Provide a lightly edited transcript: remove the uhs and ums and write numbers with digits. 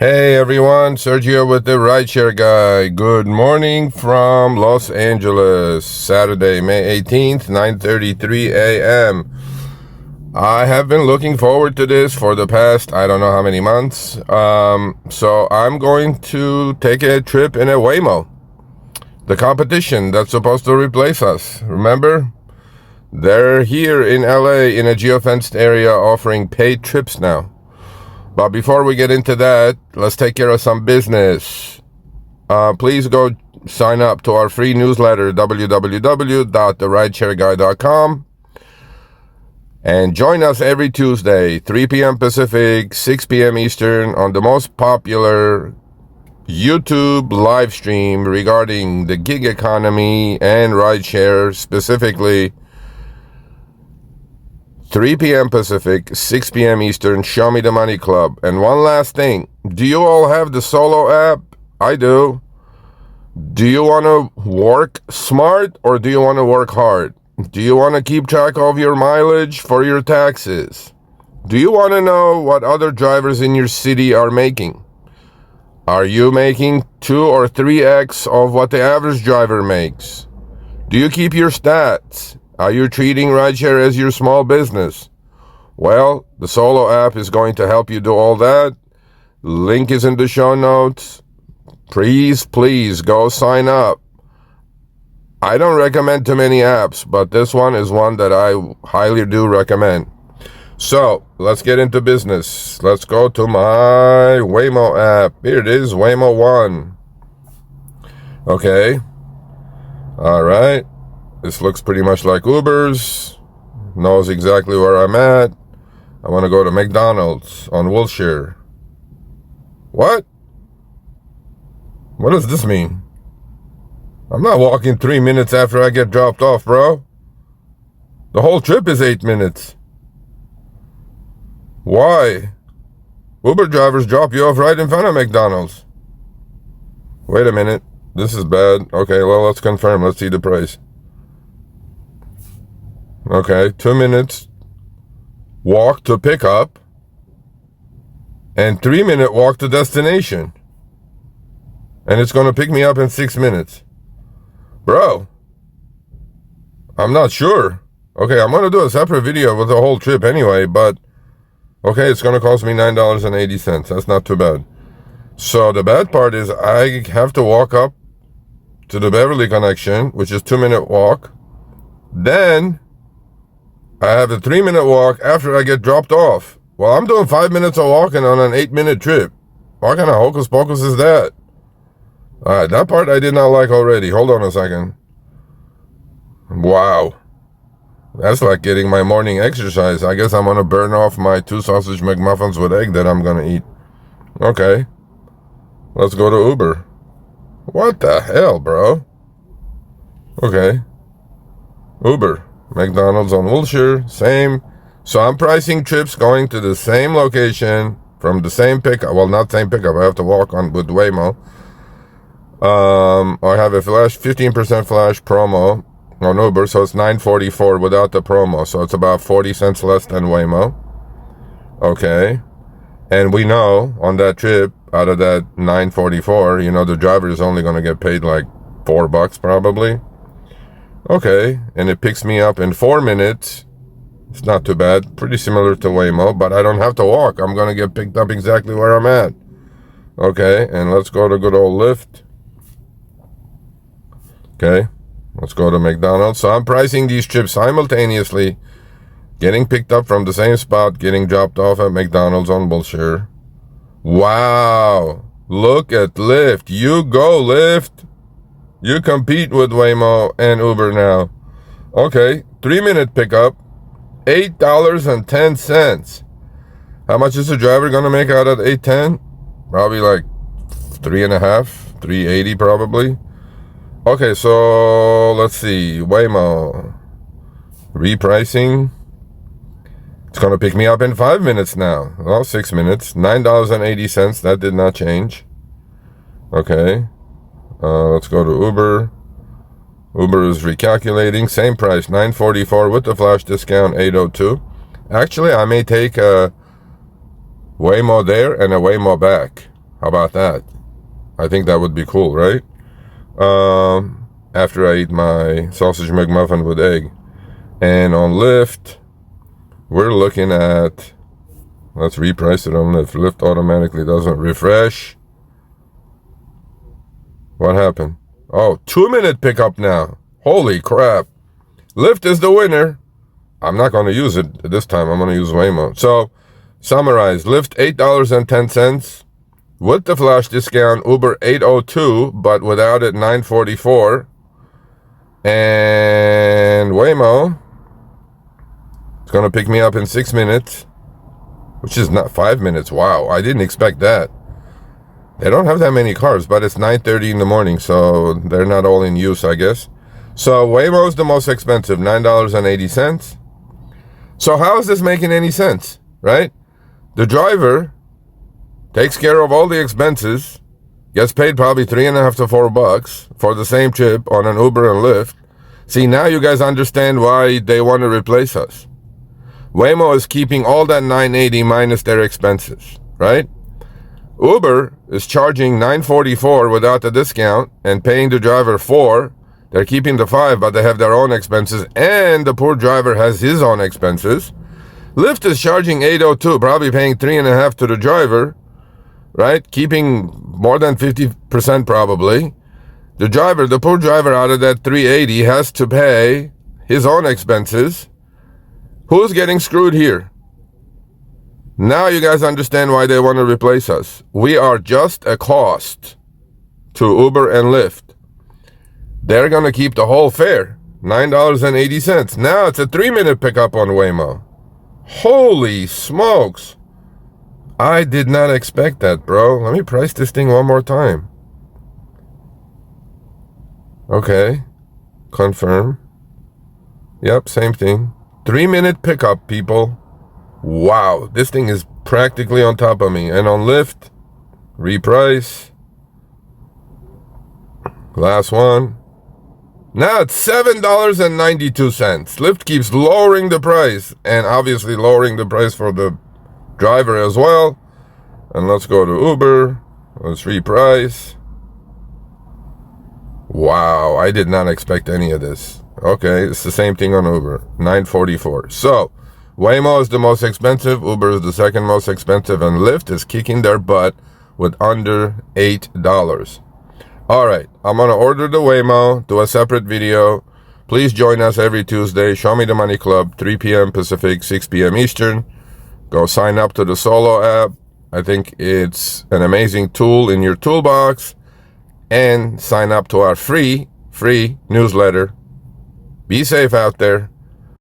Hey everyone, Sergio with the RideShare Guy. Good morning from Los Angeles, Saturday, May 18th, 9:33 a.m. I have been looking forward to this for the past, I don't know how many months. So I'm going to take a trip in a Waymo, the competition that's supposed to replace us. Remember? They're here in LA in a geofenced area offering paid trips now. But before we get into that, let's take care of some business. Please go sign up to our free newsletter, www.therideshareguy.com. And join us every Tuesday, 3 p.m. Pacific, 6 p.m. Eastern, on the most popular YouTube live stream regarding the gig economy and rideshare, specifically 3 p.m. Pacific, 6 p.m. Eastern, Show Me the Money Club. And one last thing. Do you all have the Solo app? I do. Do you want to work smart or do you want to work hard? Do you want to keep track of your mileage for your taxes? Do you want to know what other drivers in your city are making? Are you making 2 or 3x of what the average driver makes? Do you keep your stats? Are you treating rideshare as your small business? Well, the Solo app is going to help you do all that. Link is in the show notes. Please go sign up. I don't recommend too many apps, but this one is one that I highly do recommend. So, let's get into business. Let's go to my Waymo app. Here it is, Waymo 1. Okay. All right. This looks pretty much like Uber's. Knows exactly where I'm at. I want to go to McDonald's on Wilshire. What? What does this mean? I'm not walking 3 minutes after I get dropped off, bro. The whole trip is 8 minutes. Why? Uber drivers drop you off right in front of McDonald's. Wait a minute. This is bad. Okay, well, let's confirm. Let's see the price. Okay, 2 minutes walk to pickup and 3-minute walk to destination. And it's going to pick me up in 6 minutes. Bro, I'm not sure. Okay, I'm going to do a separate video with the whole trip anyway, but okay, it's going to cost me $9.80. That's not too bad. So the bad part is I have to walk up to the Beverly connection, which is 2-minute walk. Then I have a 3-minute walk after I get dropped off. Well, I'm doing 5 minutes of walking on an 8-minute trip. What kind of hocus pocus is that? Alright, that part I did not like already. Hold on a second. Wow. That's like getting my morning exercise. I guess I'm going to burn off my 2 sausage McMuffins with egg that I'm going to eat. Okay. Let's go to Uber. What the hell, bro? Okay. Uber. McDonald's on Wilshire, same. So I'm pricing trips going to the same location from the same pickup. Well, not same pickup. I have to walk on with Waymo. I have a 15% flash promo on Uber, so it's $9.44 without the promo. So it's about 40 cents less than Waymo. Okay. And we know on that trip, out of that $9.44, the driver is only going to get paid like $4 probably. Okay, and it picks me up in 4 minutes. It's not too bad. Pretty similar to Waymo, but I don't have to walk. I'm going to get picked up exactly where I'm at. Okay, and let's go to good old Lyft. Okay, let's go to McDonald's. So I'm pricing these trips simultaneously. Getting picked up from the same spot, getting dropped off at McDonald's on Wilshire. Wow, look at Lyft. You go, Lyft. You compete with Waymo and Uber now. Okay, 3-minute pickup, $8.10. How much is the driver gonna make out of $8.10? Probably like $3.50, $3.80 probably. Okay, so let's see. Waymo repricing. It's gonna pick me up in 5 minutes now. Well, 6 minutes. $9.80. That did not change. Okay. Let's go to Uber. Uber is recalculating. Same price, $9.44 with the flash discount, $8.02. Actually, I may take a Waymo there and a Waymo back. How about that? I think that would be cool, right? After I eat my sausage McMuffin with egg. And on Lyft, we're looking at, let's reprice it on Lyft. Lyft automatically doesn't refresh. What happened? Oh, 2-minute pickup now. Holy crap. Lyft is the winner. I'm not going to use it this time. I'm going to use Waymo. So, summarize. Lyft, $8.10. With the flash discount, Uber, $8.02, but without it, $9.44. And Waymo is going to pick me up in 6 minutes, which is not 5 minutes. Wow, I didn't expect that. They don't have that many cars, but it's 9:30 in the morning, so they're not all in use, I guess. So Waymo is the most expensive, $9.80. So how is this making any sense, right? The driver takes care of all the expenses, gets paid probably $3.50 to $4 for the same trip on an Uber and Lyft. See, now you guys understand why they want to replace us. Waymo is keeping all that $9.80 minus their expenses, right? Uber is charging $9.44 without the discount and paying the driver $4. They're keeping the $5, but they have their own expenses, and the poor driver has his own expenses. Lyft is charging $8.02, probably paying $3.50 to the driver, right? Keeping more than 50% probably. The driver, the poor driver, out of that $3.80 has to pay his own expenses. Who's getting screwed here? Now you guys understand why they want to replace us. We are just a cost to Uber and Lyft. They're going to keep the whole fare, $9.80. Now it's a 3-minute pickup on Waymo. Holy smokes. I did not expect that, bro. Let me price this thing one more time. Okay. Confirm. Yep, same thing. 3-minute pickup, people. Wow, this thing is practically on top of me. And on Lyft, reprice. Last one. Now it's $7.92. Lyft keeps lowering the price, and obviously lowering the price for the driver as well. And let's go to Uber. Let's reprice. Wow, I did not expect any of this. Okay, it's the same thing on Uber, $9.44. So, Waymo is the most expensive, Uber is the second most expensive, and Lyft is kicking their butt with under $8. All right, I'm going to order the Waymo, do a separate video. Please join us every Tuesday, Show Me the Money Club, 3 p.m. Pacific, 6 p.m. Eastern. Go sign up to the Solo app. I think it's an amazing tool in your toolbox. And sign up to our free newsletter. Be safe out there.